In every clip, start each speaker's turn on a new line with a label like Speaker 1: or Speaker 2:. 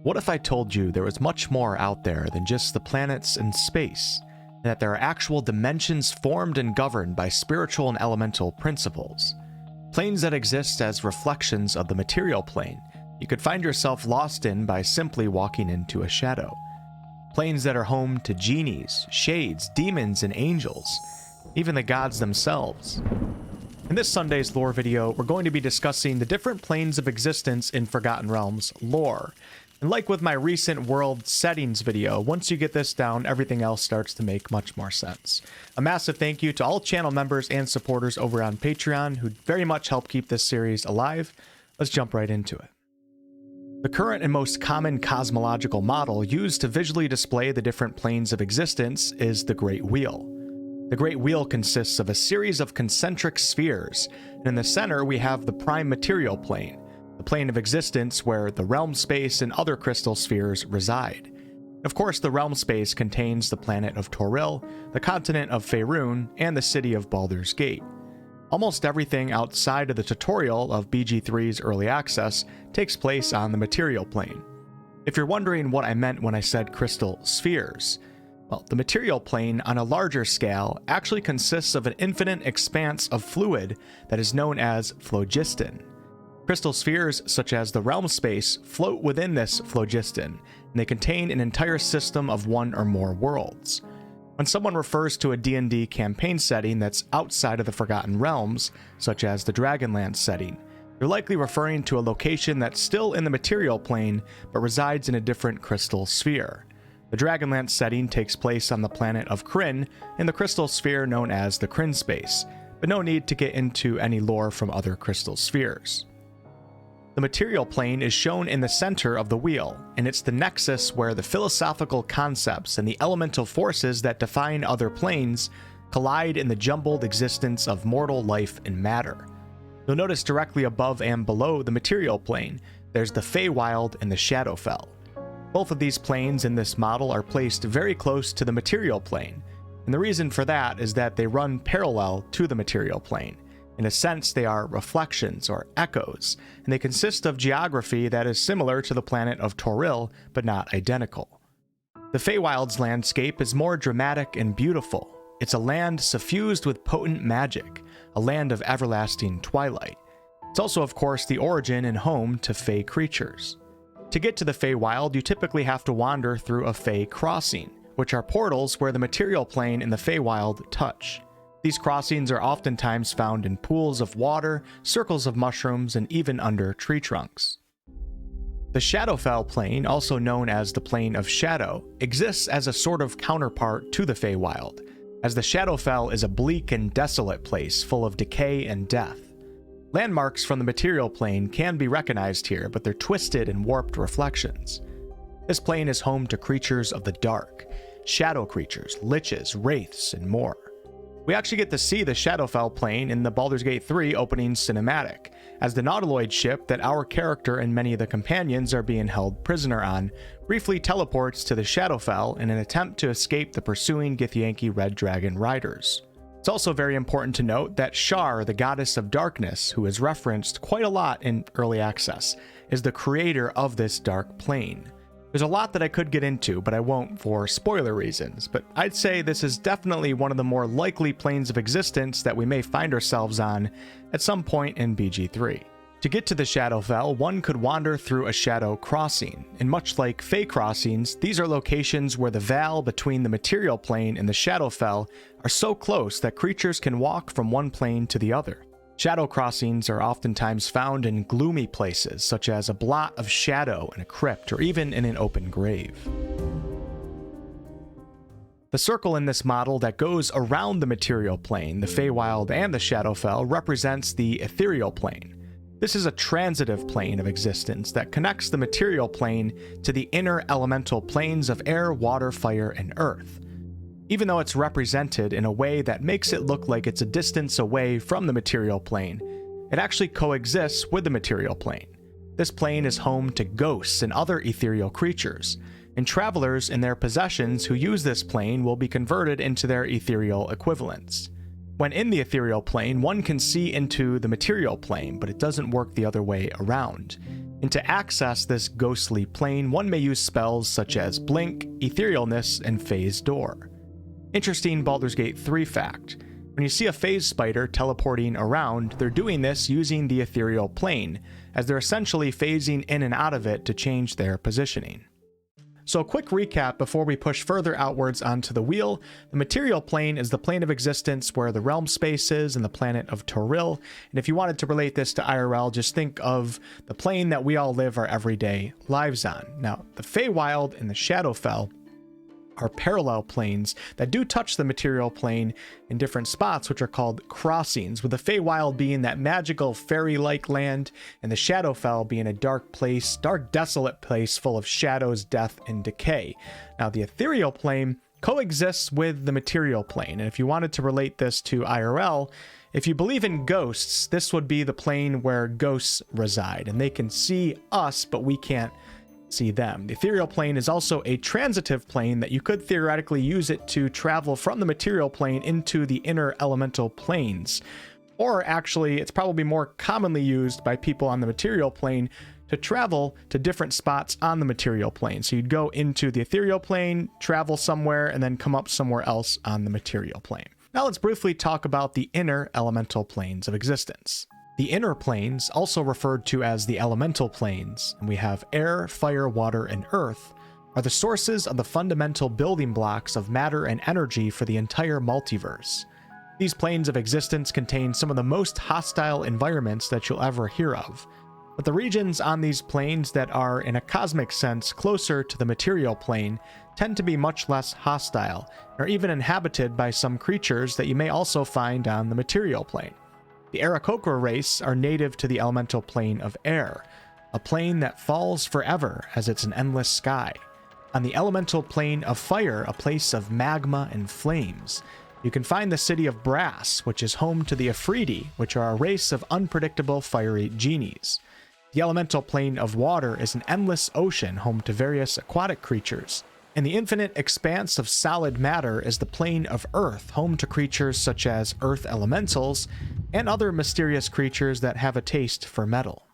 Speaker 1: What if I told you there was much more out there than just the planets and space, and that there are actual dimensions formed and governed by spiritual and elemental principles? Planes that exist as reflections of the material plane you could find yourself lost in by simply walking into a shadow. Planes that are home to genies, shades, demons, and angels, even the gods themselves. In this Sunday's lore video, we're going to be discussing the different planes of existence in Forgotten Realms lore. And like with my recent world settings video, once you get this down, everything else starts to make much more sense. A massive thank you to all channel members and supporters over on Patreon who very much help keep this series alive. Let's jump right into it. The current and most common cosmological model used to visually display the different planes of existence is the Great Wheel. The Great Wheel consists of a series of concentric spheres, and in the center we have the prime material plane, the plane of existence where the realm space and other crystal spheres reside. Of course, the realm space contains the planet of Toril, the continent of Faerun, and the city of Baldur's Gate. Almost everything outside of the tutorial of BG3's early access takes place on the material plane. If you're wondering what I meant when I said crystal spheres, well, the material plane on a larger scale actually consists of an infinite expanse of fluid that is known as phlogiston. Crystal spheres, such as the realm space, float within this phlogiston, and they contain an entire system of one or more worlds. When someone refers to a D&D campaign setting that's outside of the Forgotten Realms, such as the Dragonlance setting, they're likely referring to a location that's still in the material plane, but resides in a different crystal sphere. The Dragonlance setting takes place on the planet of Kryn, in the crystal sphere known as the Kryn space, but no need to get into any lore from other crystal spheres. The material plane is shown in the center of the wheel, and it's the nexus where the philosophical concepts and the elemental forces that define other planes collide in the jumbled existence of mortal life and matter. You'll notice directly above and below the material plane, there's the Feywild and the Shadowfell. Both of these planes in this model are placed very close to the material plane, and the reason for that is that they run parallel to the material plane. In a sense, they are reflections or echoes, and they consist of geography that is similar to the planet of Toril, but not identical. The Feywild's landscape is more dramatic and beautiful. It's a land suffused with potent magic, a land of everlasting twilight. It's also, of course, the origin and home to Fey creatures. To get to the Feywild, you typically have to wander through a Fey crossing, which are portals where the material plane and the Feywild touch. These crossings are oftentimes found in pools of water, circles of mushrooms, and even under tree trunks. The Shadowfell plane, also known as the Plane of Shadow, exists as a sort of counterpart to the Feywild, as the Shadowfell is a bleak and desolate place full of decay and death. Landmarks from the material plane can be recognized here, but they're twisted and warped reflections. This plane is home to creatures of the dark, shadow creatures, liches, wraiths, and more. We actually get to see the Shadowfell plane in the Baldur's Gate 3 opening cinematic, as the Nautiloid ship that our character and many of the companions are being held prisoner on briefly teleports to the Shadowfell in an attempt to escape the pursuing Githyanki Red Dragon riders. It's also very important to note that Shar, the goddess of darkness, who is referenced quite a lot in early access, is the creator of this dark plane. There's a lot that I could get into, but I won't for spoiler reasons, but I'd say this is definitely one of the more likely planes of existence that we may find ourselves on at some point in BG3. To get to the Shadowfell, one could wander through a shadow crossing, and much like Fey crossings, these are locations where the veil between the material plane and the Shadowfell are so close that creatures can walk from one plane to the other. Shadow crossings are oftentimes found in gloomy places, such as a blot of shadow in a crypt or even in an open grave. The circle in this model that goes around the material plane, the Feywild, and the Shadowfell represents the Ethereal Plane. This is a transitive plane of existence that connects the material plane to the inner elemental planes of air, water, fire, and earth. Even though it's represented in a way that makes it look like it's a distance away from the material plane, it actually coexists with the material plane. This plane is home to ghosts and other ethereal creatures, and travelers in their possessions who use this plane will be converted into their ethereal equivalents. When in the ethereal plane, one can see into the material plane, but it doesn't work the other way around. And to access this ghostly plane, one may use spells such as Blink, Etherealness, and Phase Door. Interesting Baldur's Gate 3 fact. When you see a phase spider teleporting around, they're doing this using the Ethereal Plane, as they're essentially phasing in and out of it to change their positioning. So a quick recap before we push further outwards onto the wheel. The material plane is the plane of existence where the realm space is and the planet of Toril. And if you wanted to relate this to IRL, just think of the plane that we all live our everyday lives on. Now, the Feywild and the Shadowfell are parallel planes that do touch the material plane in different spots, which are called crossings, with the Feywild being that magical fairy-like land and the Shadowfell being a dark place, dark desolate place full of shadows, death, and decay. Now the ethereal plane coexists with the material plane, and if you wanted to relate this to IRL, if you believe in ghosts, this would be the plane where ghosts reside, and they can see us, but we can't see them. The ethereal plane is also a transitive plane that you could theoretically use it to travel from the material plane into the inner elemental planes. Or actually, it's probably more commonly used by people on the material plane to travel to different spots on the material plane. So you'd go into the ethereal plane, travel somewhere, and then come up somewhere else on the material plane. Now let's briefly talk about the inner elemental planes of existence. The inner planes, also referred to as the elemental planes, and we have air, fire, water, and earth, are the sources of the fundamental building blocks of matter and energy for the entire multiverse. These planes of existence contain some of the most hostile environments that you'll ever hear of, but the regions on these planes that are, in a cosmic sense, closer to the material plane tend to be much less hostile, and are even inhabited by some creatures that you may also find on the material plane. The Aarakocra race are native to the elemental plane of air, a plane that falls forever as it's an endless sky. On the elemental plane of fire, a place of magma and flames, you can find the city of Brass, which is home to the Afridi, which are a race of unpredictable fiery genies. The elemental plane of water is an endless ocean home to various aquatic creatures. And the infinite expanse of solid matter is the plane of earth, home to creatures such as earth elementals and other mysterious creatures that have a taste for metal.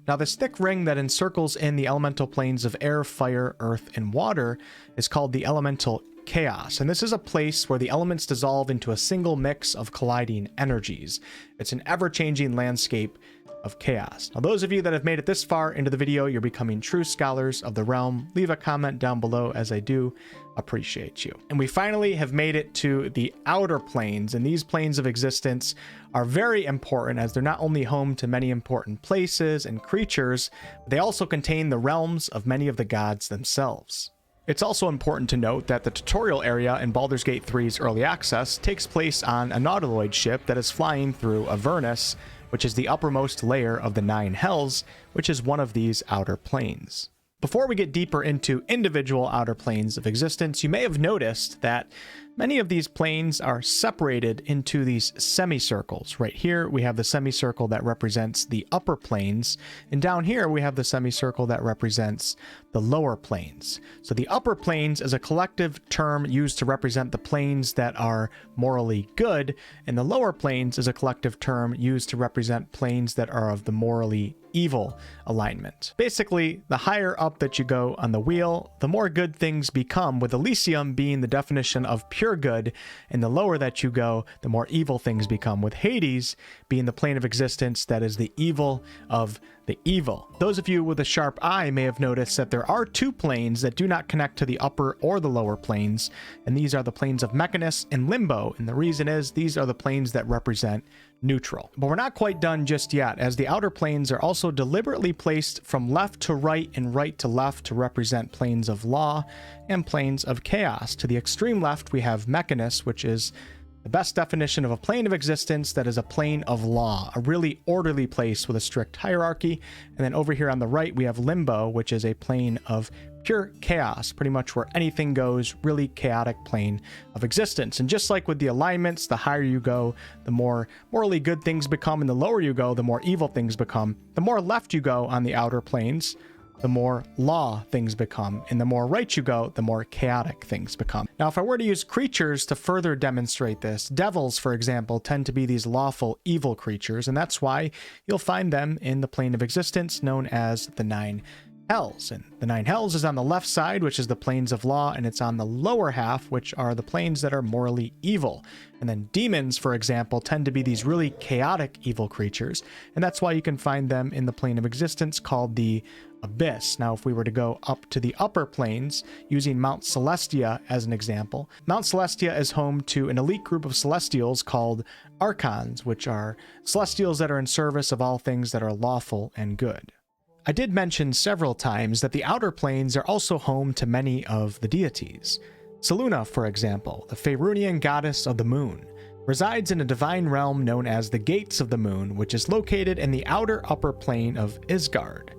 Speaker 1: Now this thick ring that encircles in the elemental planes of air, fire, earth, and water is called the elemental chaos, and this is a place where the elements dissolve into a single mix of colliding energies. It's an ever-changing landscape of chaos. Now those of you that have made it this far into the video, you're becoming true scholars of the realm. Leave a comment down below, as I do appreciate you. And we finally have made it to the outer planes, and these planes of existence are very important as they're not only home to many important places and creatures, but they also contain the realms of many of the gods themselves. It's also important to note that the tutorial area in Baldur's Gate 3's early access takes place on a nautiloid ship that is flying through Avernus, which is the uppermost layer of the Nine Hells, which is one of these outer planes. Before we get deeper into individual outer planes of existence, you may have noticed that many of these planes are separated into these semicircles. Right here, we have the semicircle that represents the upper planes, and down here we have the semicircle that represents the lower planes. So the upper planes is a collective term used to represent the planes that are morally good, and the lower planes is a collective term used to represent planes that are of the morally evil alignment. Basically, the higher up that you go on the wheel, the more good things become, with Elysium being the definition of pure good, and the lower that you go, the more evil things become, with Hades being the plane of existence that is the evil of the evil. Those of you with a sharp eye may have noticed that there are two planes that do not connect to the upper or the lower planes, and these are the planes of Mechanus and Limbo, and the reason is these are the planes that represent neutral. But we're not quite done just yet, as the outer planes are also deliberately placed from left to right and right to left to represent planes of law and planes of chaos. To the extreme left, we have Mechanus, which is the best definition of a plane of existence that is a plane of law, a really orderly place with a strict hierarchy. And then over here on the right, we have Limbo, which is a plane of pure chaos, pretty much where anything goes, really chaotic plane of existence. And just like with the alignments, the higher you go, the more morally good things become, and the lower you go, the more evil things become. The more left you go on the outer planes,
Speaker 2: the more law things become, and the more right you go, the more chaotic things become. Now, if I were to use creatures to further demonstrate this, devils, for example, tend to be these lawful evil creatures, and that's why you'll find them in the plane of existence known as the Nine Hells. And the Nine Hells is on the left side, which is the planes of law, and it's on the lower half, which are the planes that are morally evil. And then demons, for example, tend to be these really chaotic evil creatures, and that's why you can find them in the plane of existence called the Abyss. Now, if we were to go up to the upper planes, using Mount Celestia as an example, Mount Celestia is home to an elite group of celestials called Archons, which are celestials that are in service of all things that are lawful and good. I did mention several times that the outer planes are also home to many of the deities. Selûne, for example, the Faerunian goddess of the moon, resides in a divine realm known as the Gates of the Moon, which is located in the outer upper plane of Isgard.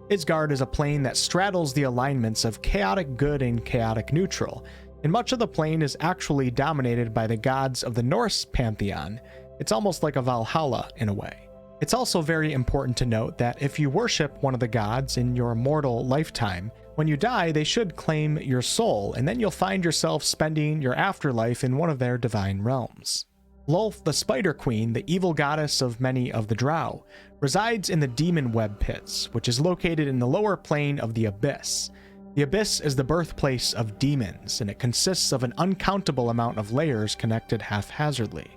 Speaker 2: Isgard is a plane that straddles the alignments of chaotic good and chaotic neutral, and much of the plane is actually dominated by the gods of the Norse pantheon. It's almost like a Valhalla in a way. It's also very important to note that if you worship one of the gods in your mortal lifetime, when you die, they should claim your soul, and then you'll find yourself spending your afterlife in one of their divine realms. Lolth, the Spider Queen, the evil goddess of many of the Drow, resides in the Demon Web Pits, which is located in the lower plane of the Abyss. The Abyss is the birthplace of demons, and it consists of an uncountable amount of layers connected haphazardly.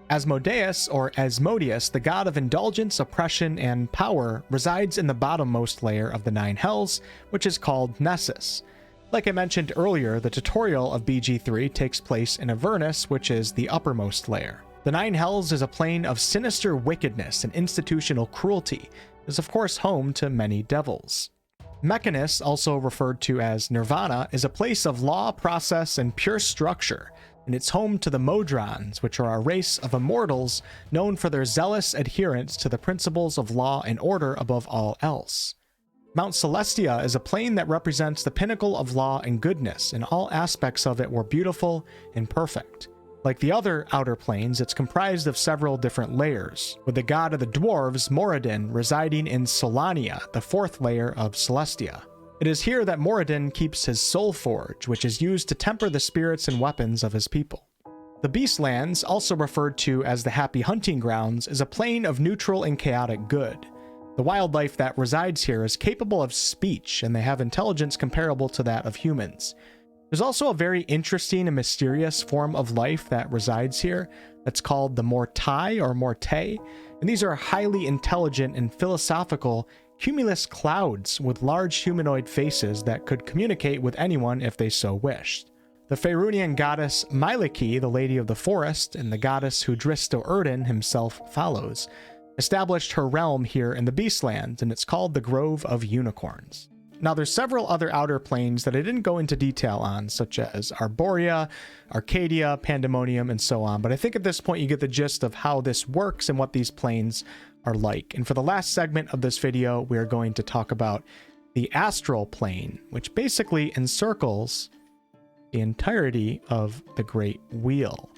Speaker 2: Asmodeus, or Asmodeus, the god of indulgence, oppression, and power, resides in the bottommost layer of the Nine Hells, which is called Nessus. Like I mentioned earlier, the tutorial of BG3 takes place in Avernus, which is the uppermost layer. The Nine Hells is a plane of sinister wickedness and institutional cruelty. It is of course home to many devils. Mechanus, also referred to as Nirvana, is a place of law, process, and pure structure, and it's home to the Modrons, which are a race of immortals known for their zealous adherence to the principles of law and order above all else. Mount Celestia is a plane that represents the pinnacle of law and goodness, and all aspects of it were beautiful and perfect. Like the other outer planes, it's comprised of several different layers, with the god of the dwarves, Moradin, residing in Solania, the fourth layer of Celestia. It is here that Moradin keeps his soul forge, which is used to temper the spirits and weapons of his people. The Beastlands, also referred to as the Happy Hunting Grounds, is a plane of neutral and chaotic good. The wildlife that resides here is capable of speech, and they have intelligence comparable to that of humans. There's also a very interesting and mysterious form of life that resides here that's called the Mortai or Morte, and these are highly intelligent and philosophical cumulus clouds with large humanoid faces that could communicate with anyone if they so wished. The Faerunian goddess Myliki, the Lady of the Forest, and the goddess who Dristo Erdin himself follows, established her realm here in the Beastlands, and it's called the Grove of Unicorns. Now, there's several other outer planes that I didn't go into detail on, such as Arborea, Arcadia, Pandemonium, and so on, but I think at this point you get the gist of how this works and what these planes are like. And for the last segment of this video, we are going to talk about the Astral Plane, which basically encircles the entirety of the Great Wheel.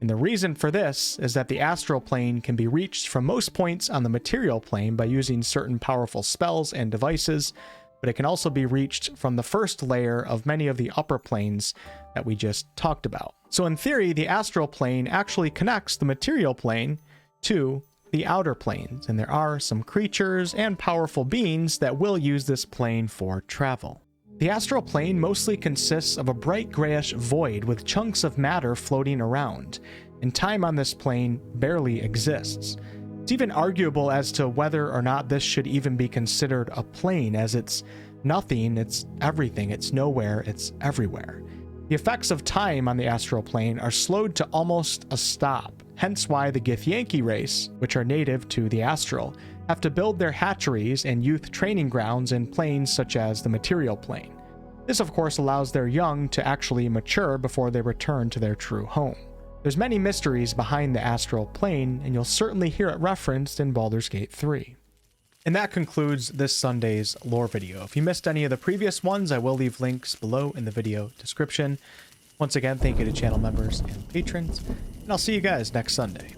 Speaker 2: And the reason for this is that the Astral Plane can be reached from most points on the material plane by using certain powerful spells and devices, but it can also be reached from the first layer of many of the upper planes that we just talked about. So in theory, the Astral Plane actually connects the material plane to the outer planes, and there are some creatures and powerful beings that will use this plane for travel. The Astral Plane mostly consists of a bright grayish void with chunks of matter floating around, and time on this plane barely exists. It's even arguable as to whether or not this should even be considered a plane, as it's nothing, it's everything, it's nowhere, it's everywhere. The effects of time on the Astral Plane are slowed to almost a stop, hence why the Githyanki race, which are native to the Astral, have to build their hatcheries and youth training grounds in planes such as the material plane. This of course allows their young to actually mature before they return to their true home. There's many mysteries behind the Astral Plane, and you'll certainly hear it referenced in Baldur's Gate 3. And that concludes this Sunday's lore video. If you missed any of the previous ones, I will leave links below in the video description. Once again, thank you to channel members and patrons, and I'll see you guys next Sunday.